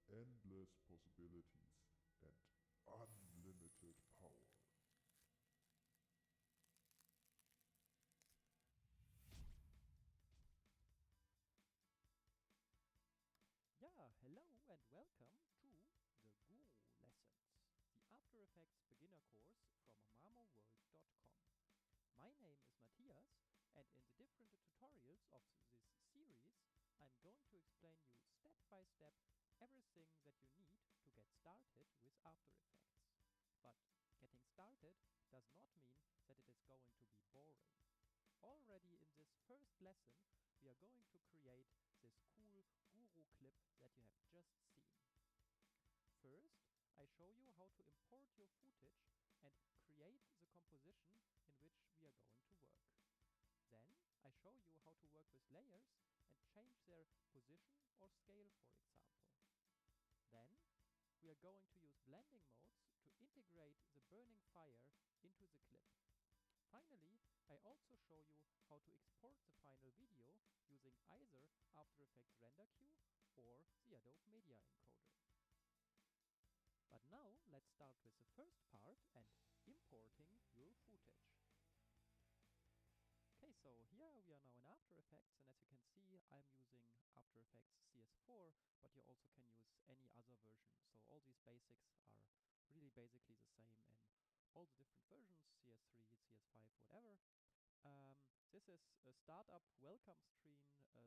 endless possibilities and unlimited power. Yeah, hello and welcome to the Guru Lessons, the After Effects beginner course from marmorworld.com. My name is Matthias, and in the different tutorials of this series, I'm going to explain you step by step everything that you need to get started with After Effects. But getting started does not mean that it is going to be boring. Already in this first lesson, we are going to create this cool guru clip that you have just seen. First, I show you how to import your footage and create the composition in which we are going to work. Then, I show you how to work with layers and change their position or scale, for example. Then, we are going to use blending modes to integrate the burning fire into the clip. Finally, I also show you how to export the final video using either After Effects RenderQ or the Adobe Media Encoder. But now let's start with the first part and importing your footage. Okay, so here we are now in After Effects, and as you can see, I'm using After Effects CS4, but you also can use any other version. So all these basics are really basically the same in all the different versions, CS3, CS5, whatever. This is a startup welcome screen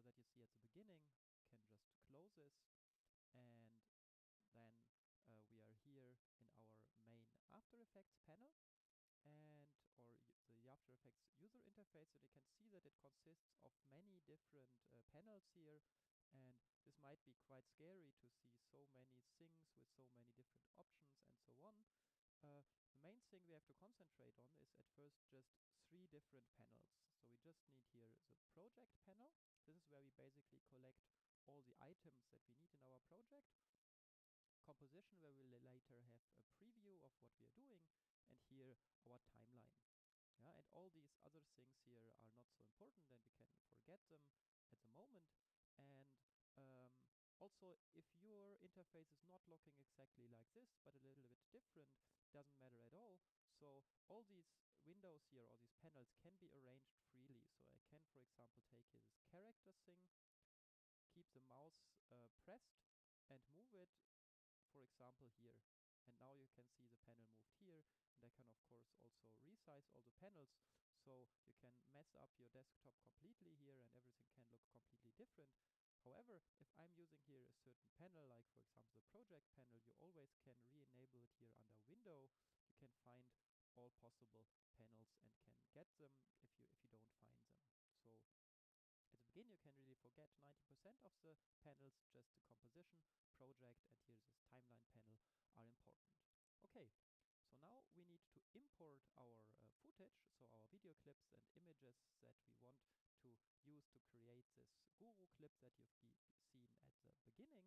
that you see at the beginning. You can just close this, and then we are here in our main After Effects panel and the After Effects user interface, and you can see that it consists of many different panels here, and this might be quite scary to see so many things with so many different options and so on. The main thing we have to concentrate on is at first just 3 different panels. So we just need here the project panel. This is where we basically collect all the items that we need in our project. Composition, where we'll later have a preview of what we are doing, and here our timeline. Yeah, and all these other things here are not so important, and we can forget them at the moment. And also, if your interface is not looking exactly like this, but a little bit different, doesn't matter at all. So all these windows here, or these panels, can be arranged freely. So I can, for example, take here this character thing, keep the mouse pressed, and move it, for example, here. And now you can see the panel moved here, and I can of course also resize all the panels, so you can mess up your desktop completely here and everything can look completely different. However, if I'm using here a certain panel, like for example the project panel, you always can re-enable it here under window. You can find all possible panels and can get them if you don't find them. So at the beginning, you can really forget 90% of the panels, just the composition, project, and here this timeline panel are important. Okay, so now we need to import our footage, so our video clips and images that we want to use to create this guru clip that you've seen at the beginning.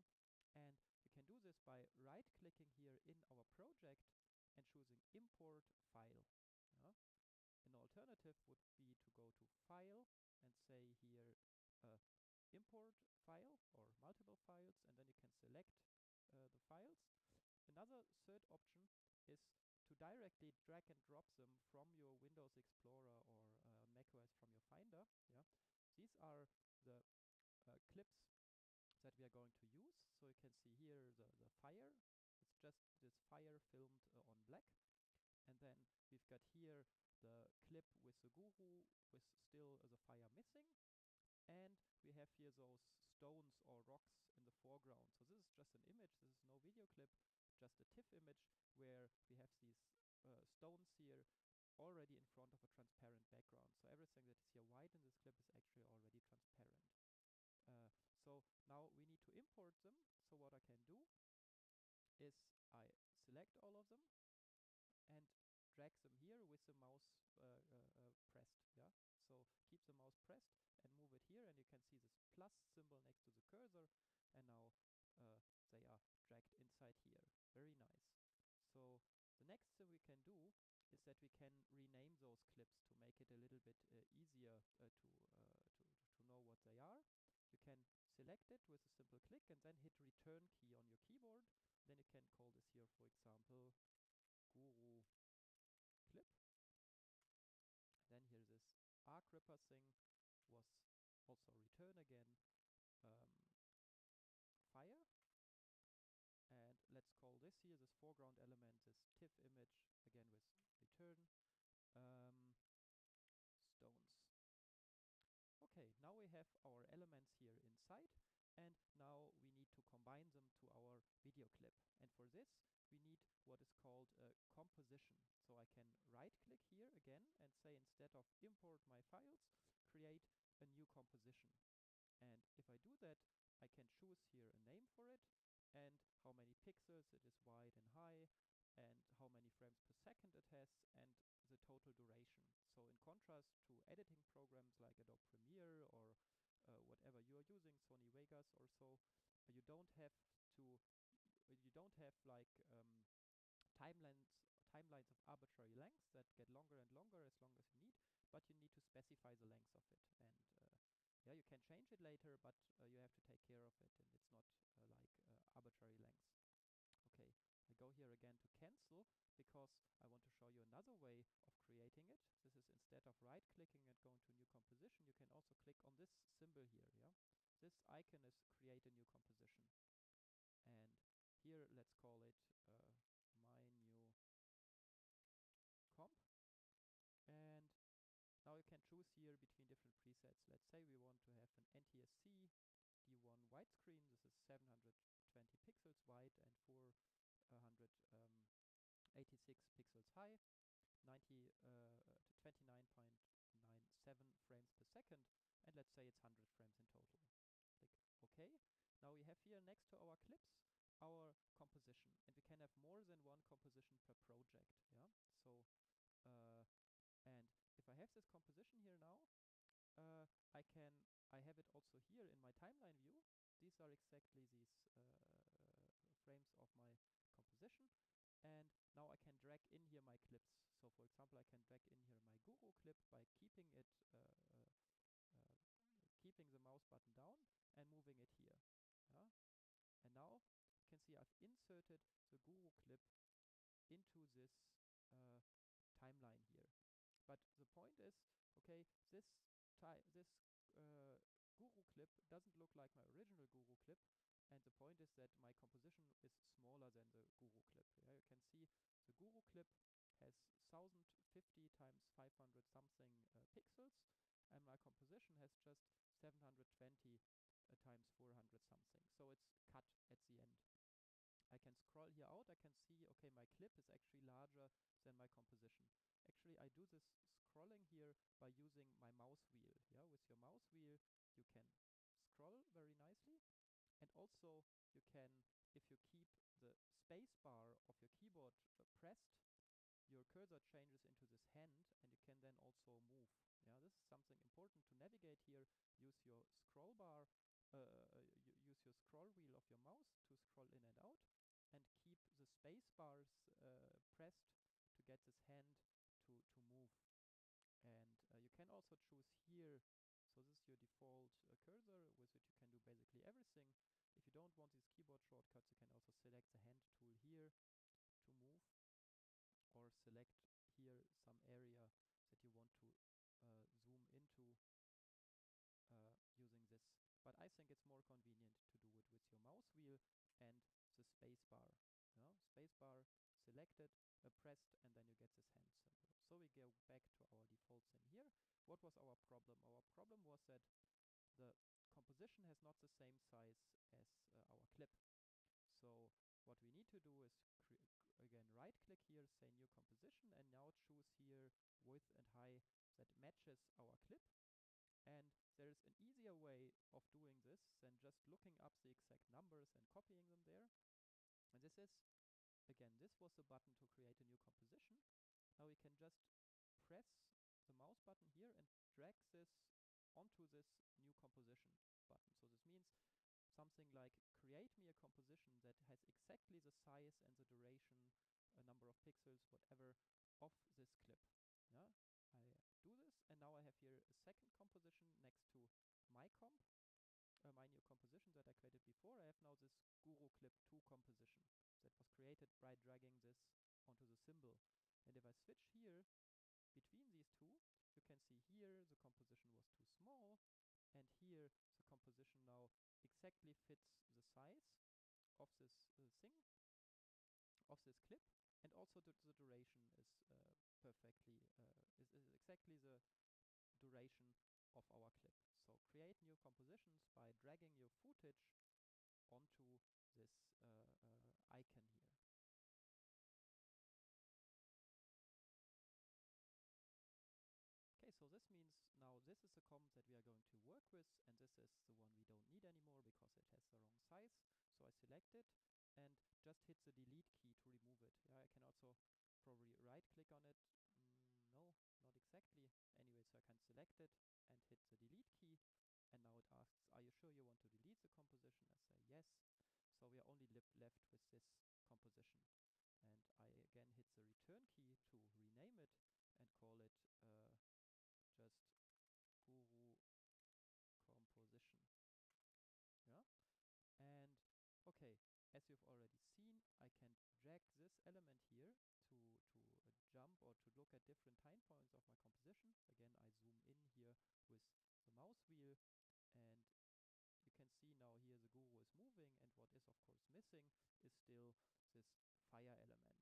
And we can do this by right-clicking here in our project and choosing Import File. Yeah? An alternative would be to go to File and say here import file or multiple files, and then you can select the files. Another third option is to directly drag and drop them from your Windows Explorer or macOS from your Finder. Yeah, these are the clips that we are going to use. So you can see here the fire. It's just this fire filmed on black. And then we've got here the clip with the guru with still the fire missing. And we have here those stones or rocks in the foreground. So this is just an image. This is no video clip, just a TIFF image where we have these stones here already in front of a transparent background. So everything that is here white in this clip is actually already transparent. So now we need to import them. So what I can do is I select all of them and drag them here with the mouse pressed. Yeah. So keep the mouse pressed and move it here, and you can see this plus symbol next to the cursor, and now they are dragged inside here. Very nice. So the next thing we can do is that we can rename those clips to make it a little bit easier to know what they are. You can select it with a simple click and then hit return key on your keyboard. Then you can call this here, for example, Guru clip. Then here this arc ripper thing was also return again fire. And let's call this here, this foreground element, this TIFF image, again with return stones. Okay, now we have our elements here inside, and now we need to combine them to our video clip. And for this, we need what is called a composition. So I can right click here again and say, instead of import my files, create a new composition. And if I do that, I can choose here a name for it, and how many pixels it is wide and high, and how many frames per second it has, and the total duration. So in contrast to editing programs like Adobe Premiere or whatever you are using, Sony Vegas or so, you don't have like timelines of arbitrary lengths that get longer and longer as long as you need, but you need to specify the length of it. And yeah, you can change it later, but you have to take care of it, and it's not like arbitrary lengths. Okay, I go here again to cancel, because I want to show you another way of creating it. This is, instead of right-clicking and going to new composition, you can also click on this symbol here, yeah? This icon is create a new composition. And here, let's call it my new comp. And now you can choose here between different presets. Let's say we want to have an NTSC D1 widescreen. This is 720 pixels wide and 486 pixels high, 29.97 frames per second, and let's say it's 100 frames in total. Click OK. Now we have here next to our clips our composition, and we can have more than one composition per project. Yeah. So and if I have this composition here now, I have it also here in my timeline view. These are exactly these frames of my composition. And now I can drag in here my clips. So for example, I can drag in here my Guru clip by keeping the mouse button down and moving it here. Yeah? And now you can see I've inserted the Guru clip into this timeline here. But the point is, okay, this Guru clip doesn't look like my original Guru clip, and the point is that my composition is smaller than the Guru clip. Yeah, you can see the Guru clip has 1050 times 500 something pixels, and my composition has just 720 times 400 something. So it's cut at the end. I can scroll here out. I can see, okay, my clip is actually larger than my composition. Actually, I do this scrolling here by using my mouse wheel. Yeah, with your mouse wheel, you can scroll very nicely. And also, you can, if you keep the space bar of your keyboard pressed, your cursor changes into this hand, and you can then also move. Yeah, this is something important to navigate here. Use your scroll bar, use your scroll wheel of your mouse to scroll in and out, and keep the space bars pressed to get this hand to move. And you can also choose here, so this is your default cursor with which you can do basically everything. If you don't want these keyboard shortcuts, you can also select the hand tool here to move, or select here some area that you want to zoom into using this. But I think it's more convenient to do it with your mouse wheel and the space bar. Yeah? Space bar selected, pressed, and then you get this hand symbol. So we go back to our default thing here. What was our problem? Our problem was that the composition has not the same size as our clip. So what we need to do is again right click here, say new composition, and now choose here width and height that matches our clip. And there's an easier way of doing this than just looking up the exact numbers and copying them there. And this is, again, this was the button to create a new composition. Now we can just press the mouse button here and drag this onto this new composition button. So this means something like create me a composition that has exactly the size and the duration, a number of pixels, whatever, of this clip. Yeah, I do this, and now I have here a second composition next to my comp, my new composition that I created before, I have now this Guru Clip 2 composition that was created by dragging this onto the symbol. And if I switch here between these two, you can see here the composition was too small, and here the composition now exactly fits the size of this thing, of this clip, and also the duration is perfectly is exactly the duration of our clip. So create new compositions by dragging your footage onto this icon here. Okay, so this means now this is the comp that we are going to work with, and this is the one we don't need anymore because it has the wrong size. So I select it and just hit the delete key to remove it. Yeah, I can also probably right click on it. No, not exactly. Anyway, so I can select it and hit the delete key, and now it asks, are you sure you want to delete the composition? I say yes. So we are only left with this composition. And I again hit the return key to rename it and call it just Guru composition. Yeah. And okay, as you've already seen, I can drag this element here to jump or to look at different time points of my composition. Again, I zoom in here with the mouse wheel, and you can see now here the Guru is moving, and what is of course missing is still this fire element.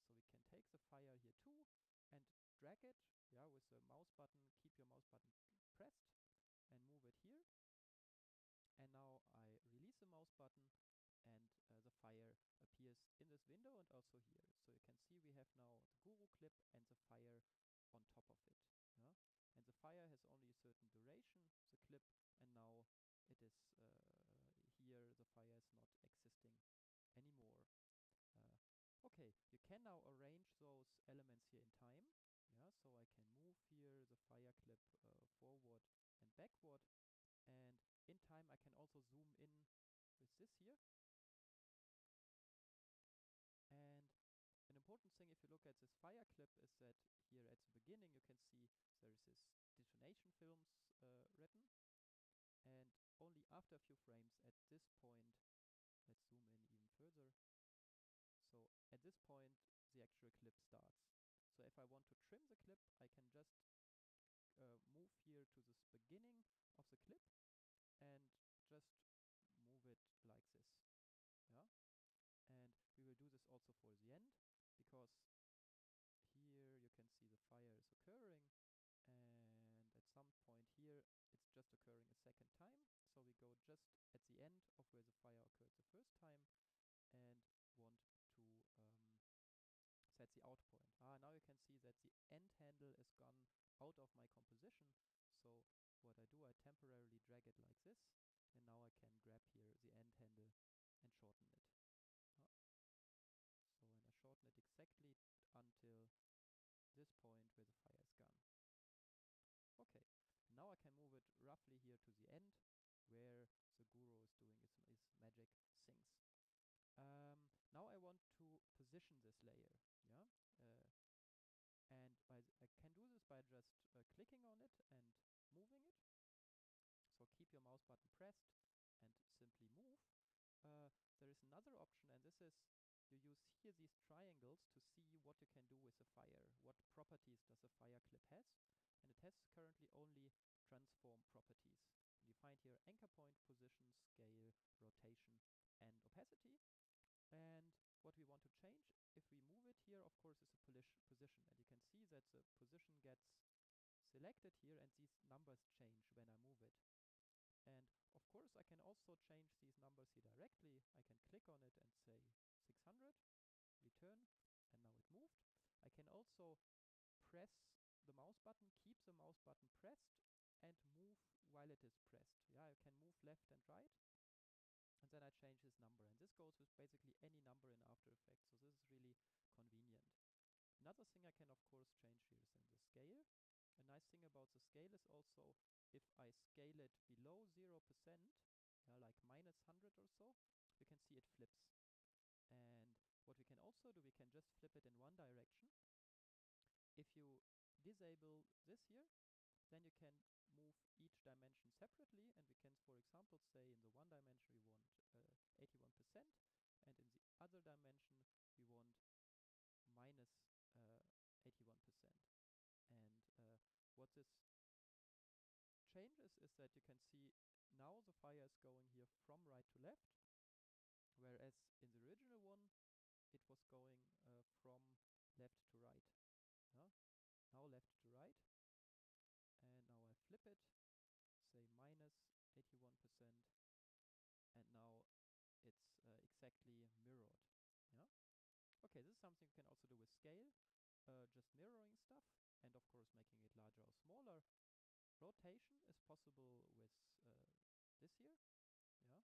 So we can take the fire here too and drag it, yeah, with the mouse button. Keep your mouse button pressed and move it here. And now I release the mouse button, and the fire appears in this window and also here. So you can see we have now the Guru clip and the fire on top of it. Yeah? And the fire has only a certain duration, the clip, and now it is here, the fire is not existing anymore. Okay, you can now arrange those elements here in time. Yeah, so I can move here the fire clip forward and backward, and in time I can also zoom in with this here. And an important thing, if you look at this fire clip, is that here at the beginning you can see there is this detonation films written, and only after a few frames at this point, let's zoom in even further. So at this point the actual clip starts. So if I want to trim the clip, I can just move here to this beginning of the clip and just move it like this. Yeah. And we will do this also for the end, because here you can see the fire is occurring, and at some point here it's just occurring a second time. So we go just at the end of where the fire occurred the first time and want to set the out point. Now you can see that the end handle is gone out of my composition. So what I do, I temporarily drag it like this, and now I can grab here the end handle and shorten it. So when I shorten it exactly until this point where the fire is gone. Okay, and now I can move it roughly here to the end where the Guru is doing his magic things. Now I want to position this layer, yeah, and I can do this by just clicking on it and moving it. So keep your mouse button pressed and simply move. There is another option, and this is you use here these triangles to see what you can do with the fire. What properties does the fire clip has? And it has currently only transform properties. And you find here anchor point, position, scale, rotation, and opacity. And what we want to change, if we move it here, of course, is a position. And you can see that the position gets selected here, and these numbers change when I move it. And of course, I can also change these numbers here directly. I can click on it and say 600, return, and now it moved. I can also press the mouse button, keep the mouse button pressed, and move while it is pressed. Yeah, I can move left and right, and then I change this number. And this goes with basically any number in After Effects, so this is really convenient. Another thing I can of course change here is then the scale. A nice thing about the scale is also if I scale it below 0%, yeah, like -100 or so, you can see it flips. And what we can also do, we can just flip it in one direction. If you disable this here, then you can move each dimension separately, and we can, for example, example, say in the one dimension we want 81%, and in the other dimension we want minus 81%. And what this changes is that you can see now the fire is going here from right to left, whereas in the original one it was going from left to right. Yeah? Now left to right, and now I flip it, say minus 81%, and now it's exactly mirrored. Yeah. Okay, this is something you can also do with scale, just mirroring stuff, and of course making it larger or smaller. Rotation is possible with this here. Yeah.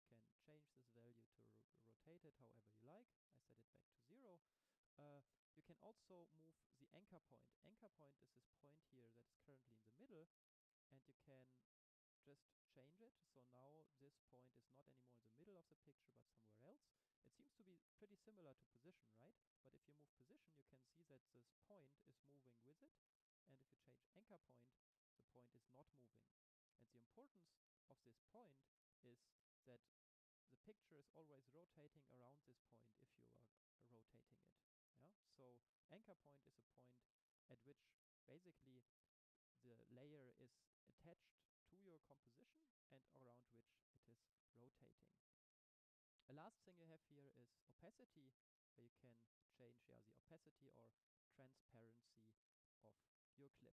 So you can change this value to rotate it however you like. I set it back to 0. You can also move the anchor point. Anchor point is this point here that is currently in the middle, and you can just change it. So now this point is not anymore in the middle of the picture, but somewhere else. It seems to be pretty similar to position, right? But if you move position, you can see that this point is moving with it. And if you change anchor point, the point is not moving. And the importance of this point is that the picture is always rotating around this point if you are rotating it. Yeah. So anchor point is a point at which basically the layer is attached to your composition and around which it is rotating. A last thing you have here is opacity, where you can change the opacity or transparency of your clip.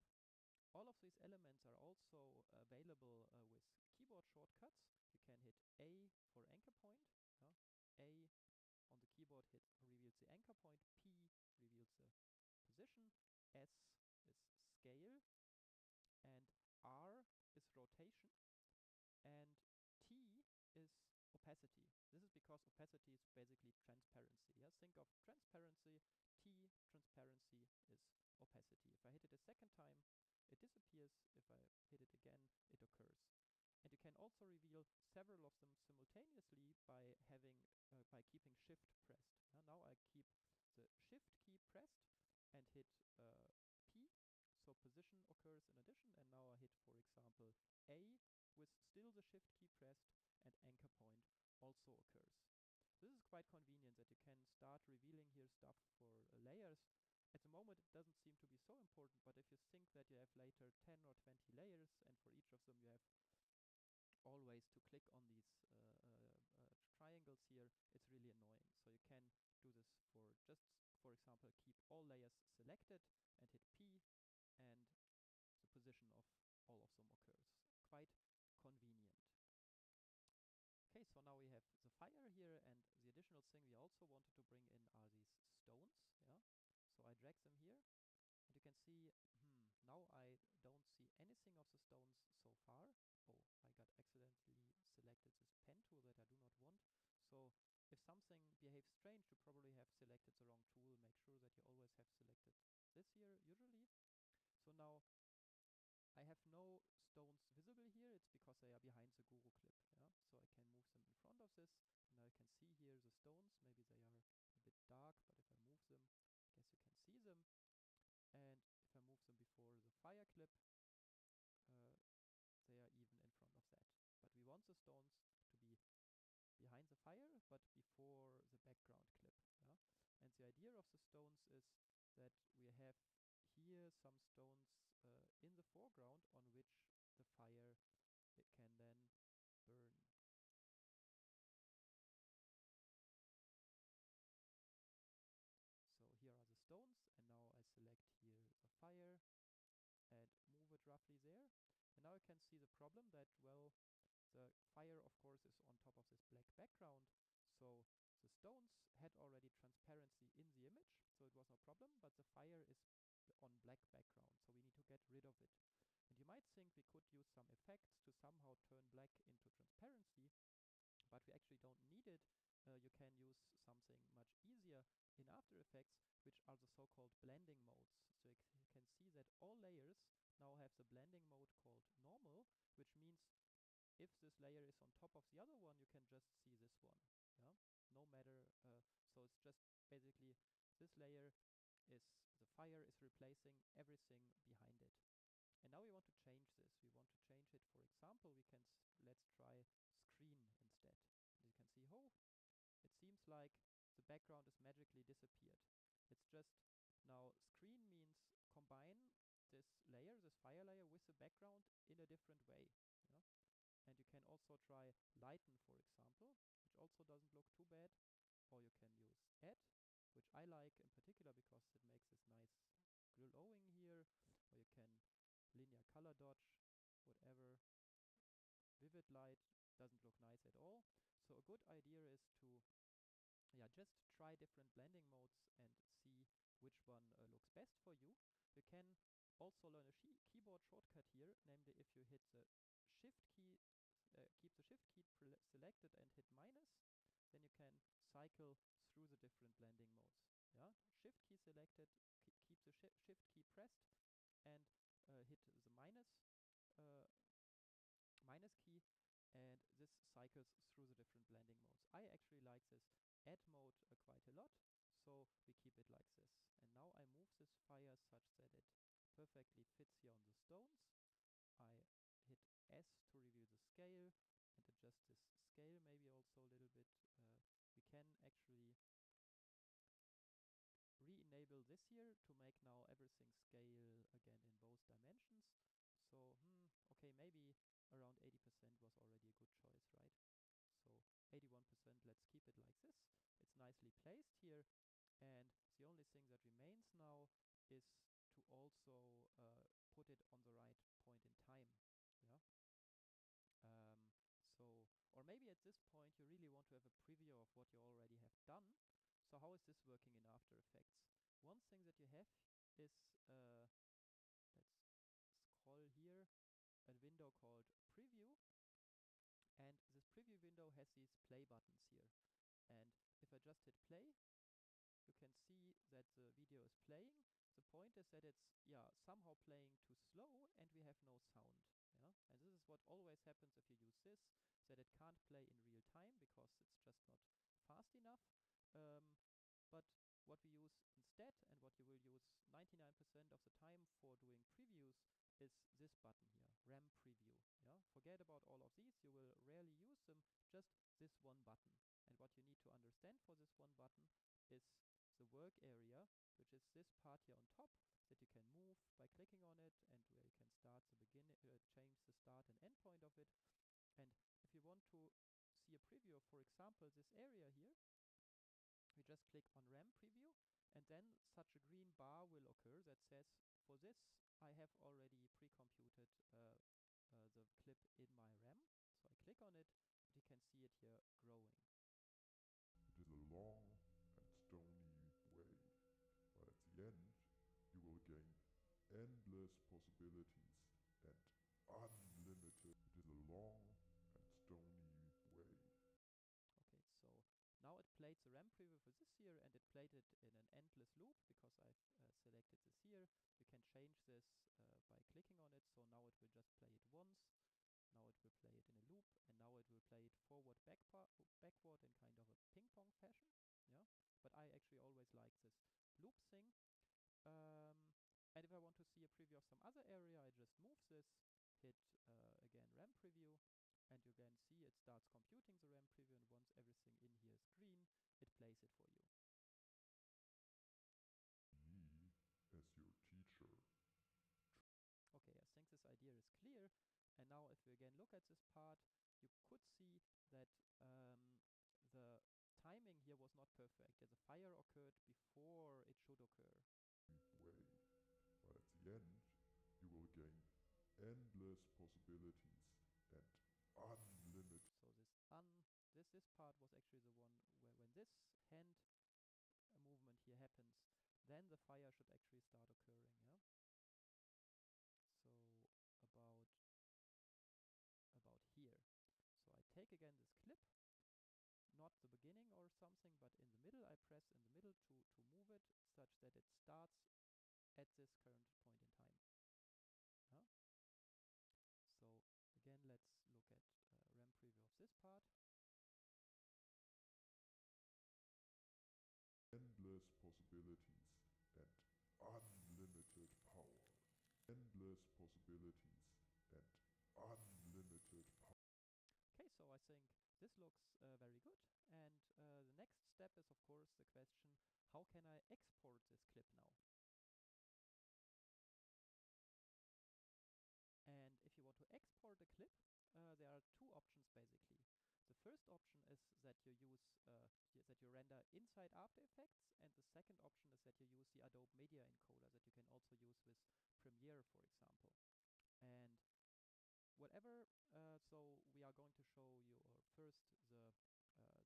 All of these elements are also available with keyboard shortcuts. You can hit A for anchor point. Yeah? A on the keyboard reveals the anchor point. P reveals the position. S is scale. And R is rotation. And T is opacity. This is because opacity is basically transparency. Yeah? Think of transparency. T, transparency, is opacity. If I hit it a second time, it disappears. If I hit it again, it occurs. And you can also reveal several of them simultaneously by keeping Shift pressed. Now I keep the Shift key pressed and hit P, so position occurs in addition. And now I hit, for example, A with still the Shift key pressed, and anchor point also occurs. So this is quite convenient that you can start revealing here stuff for layers. At the moment it doesn't seem to be so important, but if you think that you have later 10 or 20 layers and for each of them you have always to click on these triangles here, it's really annoying. So you can do this for just, for example, keep all layers selected and hit P, and the position of all of them occurs. Quite convenient. Okay, so now we have the fire here, and the additional thing we also wanted to bring in are these stones. Yeah. So I drag them here, and you can see, now I don't see anything of the stones so far. Oh, I got accidentally selected this pen tool that I do not want. So if something behaves strange, you probably have selected the wrong tool. Make sure that you always have selected this here, usually. So now I have no stones visible here. It's because they are behind the guru clip. Yeah? So I can move them in front of this. And now you can see here the stones. Maybe they are a bit dark, but if I move them, I guess you can see them. And if I move them before the fire clip, they are even in front of that. But we want the stones to be behind the fire, but before the background clip. Yeah? And the idea of the stones is that we have here some stones in the foreground on which the fire can then burn. So here are the stones, and now I select here the fire and move it roughly there. And now you can see the problem that, well, the fire, of course, is on top of this black background. So the stones had already transparency in the image, so it was no problem, but the fire is on black background, so we need to get rid of it. And you might think we could use some effects to somehow turn black into transparency, but we actually don't need it. You can use something much easier in After Effects, which are the so-called blending modes. So you can see that all layers now have the blending mode called normal, which means if this layer is on top of the other one, you can just see this one. Yeah, no matter. So it's just basically this layer is the fire is replacing everything behind it. And now we want to change this. We want to change it. For example, we can let's try screen instead. And you can see, oh, it seems like the background is magically disappeared. It's just now screen means combine this layer, this fire layer, with the background in a different way. Yeah? And you can also try lighten, for example, which also doesn't look too bad. Or you can use add, which I like in particular because it makes this nice glowing here. Or you can linear color dodge, whatever. Vivid light doesn't look nice at all. So a good idea is to just try different blending modes and see which one looks best for you. You can also learn a keyboard shortcut here, namely if you hit the shift key, keep the shift key selected and hit minus, then you can cycle through the different blending modes. Yeah, shift key selected, keep the shift key pressed, and hit the uh, minus key, and this cycles through the different blending modes. I actually like this add mode quite a lot, so we keep it like this. And now I move this fire such that it perfectly fits here on the stones. I hit S to review the scale and adjust this scale maybe also a little bit. We can actually re-enable this here to make now everything scale again in both dimensions. So, okay, maybe around 80% was already a good choice, right? So 81%, let's keep it like this. It's nicely placed here. And the only thing that remains now is to also put it on the right point in time. Yeah. Or maybe at this point you really want to have a preview of what you already have done. So how is this working in After Effects? One thing that you have is, let's scroll here, a window called Preview. And this preview window has these play buttons here. And if I just hit play, you can see that the video is playing. The point is that it's somehow playing too slow and we have no sound. Yeah? And this is what always happens if you use this, that it can't play in real time because it's just not fast enough. But what we use instead, and what you will use 99% of the time for doing previews, is this button here, RAM Preview. Yeah? Forget about all of these, you will rarely use them, just this one button. And what you need to understand for this one button is the work area, which is this part here on top that you can move by clicking on it, and where you can start the change the start and end point of it. And if you want to see a preview of, for example, this area here, we just click on RAM Preview, and then such a green bar will occur that says, for this, I have already pre-computed the clip in my RAM. So I click on it, and you can see it here growing. It is a long and stony way, but at the end, you will gain endless possibilities and unlimited. It is a long and stony way. Okay, so now it played the RAM preview for this here, and it played it in an endless loop because I've selected this here. You can change this by clicking on it, so now it will just play it once. Now it will play it in a loop, and now it will play it forward, backward in kind of a ping pong fashion. Yeah, but I actually always like this loop thing. And if I want to see a preview of some other area, I just move this, hit again RAM preview, and you again see it starts computing the RAM preview, and once everything in here is green, it plays it for you. Me as your teacher. Okay, I think this idea is clear. And now if we again look at this part, you could see that the timing here was not perfect. The fire occurred before it should occur. Way, but at the end, you will gain endless possibilities and unlimited. So this part was actually the one where when this hand movement here happens, then the fire should actually start occurring. Yeah. So about here. So I take again this clip, not the beginning or something, but in the middle. I press in the middle to move it such that it starts at this current point in time. Yeah. So again, let's look at RAM preview of this part. Endless possibilities and unlimited power. Endless possibilities and unlimited power. I think this looks very good. And the next step is, of course, the question, how can I export this clip now? And if you want to export a clip, there are two options basically. The first option is that you use that you render inside After Effects, and the second option is that you use the Adobe Media Encoder that you can also use with Premiere, for example. And whatever, so we are going to show you first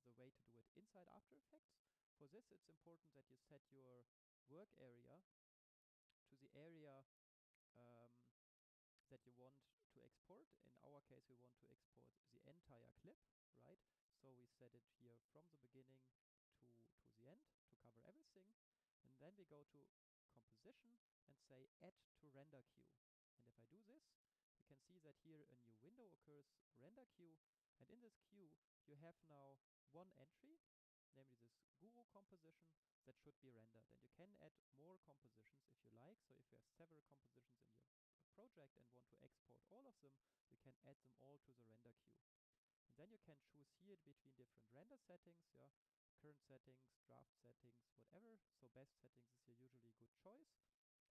the way to do it inside After Effects. For this, it's important that you set your work area to the area that you want to export. In our case, we want to export the entire clip, right? So we set it here from the beginning to the end to cover everything. And then we go to Composition and say Add to Render Queue. And if I do this, you can see that here a new window occurs, Render Queue. And in this queue, you have now one entry, namely this Guru composition, that should be rendered. And you can add more compositions if you like. So if you have several compositions in your project and want to export all of them, you can add them all to the render queue. And then you can choose here between different render settings, current settings, draft settings, whatever. So best settings is here usually a good choice.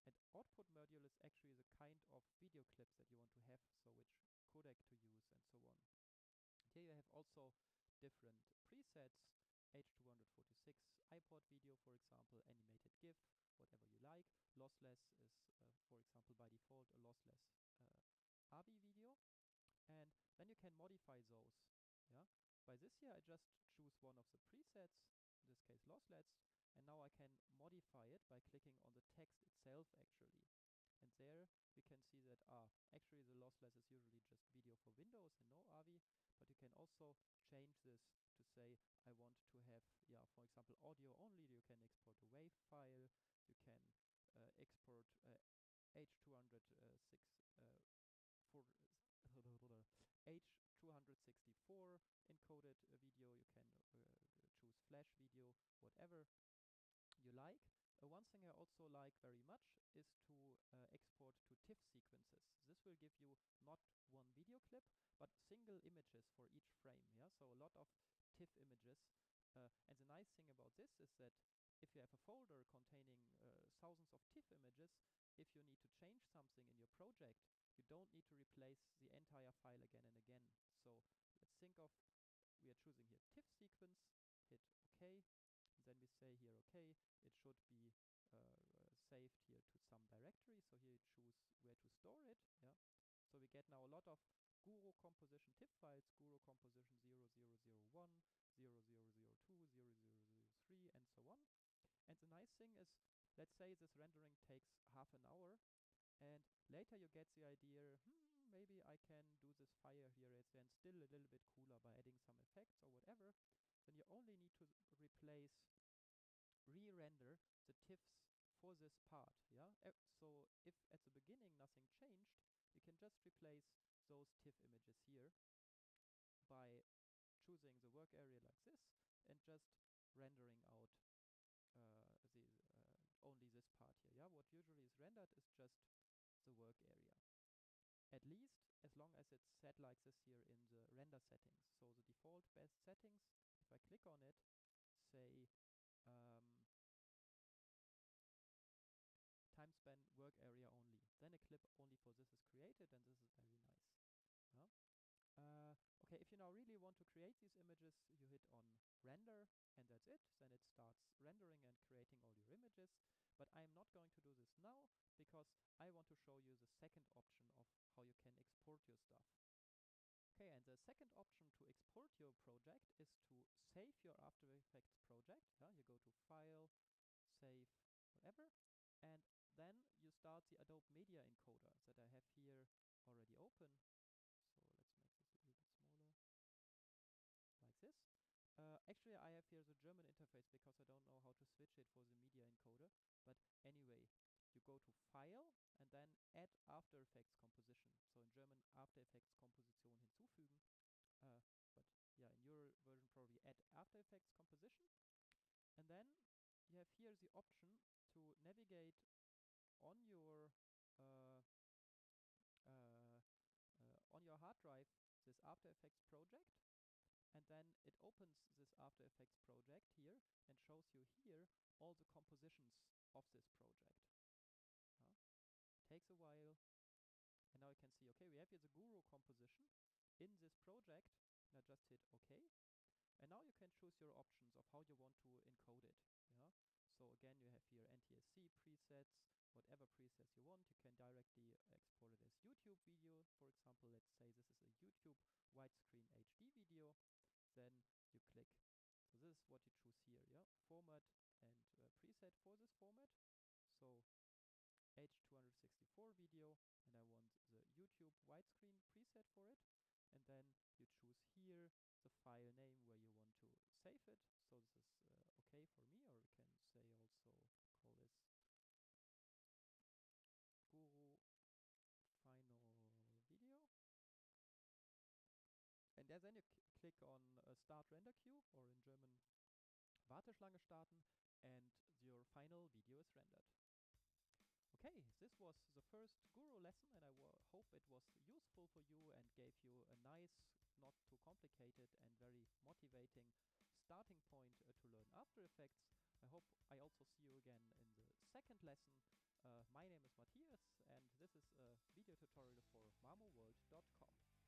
And output module is actually the kind of video clips that you want to have, so which codec to use and so on. And here you have also different presets, H246 iPod video, for example, animated GIF, whatever you like. Lossless is, for example, by default, a lossless AVI video. And then you can modify those. By this here, I just choose one of the presets, in this case lossless, and now I can modify it by clicking on the text itself actually. And there we can see that actually the lossless is usually just video for Windows and no AVI, but you can also change this to say I want to have, for example, audio only. You can export a WAV file, you can export H206 for H264 encoded video. You can choose Flash video, whatever you like. One thing I also like very much is to export to TIFF sequences. This will give you not one video clip, but single images for each frame. So a lot of TIFF images. And the nice thing about this is that if you have a folder containing thousands of TIFF images, if you need to change something in your project, you don't need to replace the entire file again and again. So let's think of, we are choosing here TIFF sequence, hit OK, and then we say here OK, it should be saved here to some directory. So here you choose where to store it. So we get now a lot of Guru composition TIFF files, Guru composition 0001, 0002, 0003, and so on. And the nice thing is, let's say this rendering takes half an hour, and later you get the idea, maybe I can do this fire here and still a little bit cooler by adding some effects or whatever. Then you only need to re-render the TIFFs for this part. So if at the beginning nothing changed, you can just replace those TIFF images here by choosing the work area like this and just rendering out only this part here. What usually is rendered is just the work area. At least as long as it's set like this here in the render settings. So the default best settings, if I click on it, say time span work area only. Then a clip only for this is created, and this is very nice. Okay, if you now really want to create these images, you hit on render, and that's it. Then it starts rendering and creating all your images. But I'm not going to do this now, because I want to show you the second option of how you can export your stuff. Okay, and the second option to export your project is to save your After Effects project. You go to File, Save, whatever, and then you start the Adobe Media Encoder that I have here already open. So let's make this a little bit smaller, like this. Actually, I have here the German interface because I don't know how to switch it for the media encoder. But anyway, you go to File and then Add After Effects Composition. So in German, After Effects Komposition hinzufügen. But in your version, probably Add After Effects Composition. And then you have here the option to navigate on your hard drive this After Effects project. and then it opens this After Effects project here and shows you here all the compositions of this project. Takes a while, and now you can see, okay, we have here the Guru composition in this project, and I just hit OK. And now you can choose your options of how you want to encode it. So again, you have here NTSC presets, whatever presets you want. You can directly export it as YouTube video. For example, let's say this is a YouTube widescreen HD video. Then you click. So this is what you choose here, format and preset for this format. So H264 video, and I want the YouTube widescreen preset for it. And then you choose here the file name where you want to save it. So this is okay for me, or you can say also call this Guru final video. And then you click on Start Render Queue, or in German Warteschlange starten, and your final video is rendered. Okay, this was the first Guru lesson, and I hope it was useful for you and gave you a nice, not too complicated and very motivating starting point to learn After Effects. I hope I also see you again in the second lesson. My name is Matthias, and this is a video tutorial for marmoworld.com.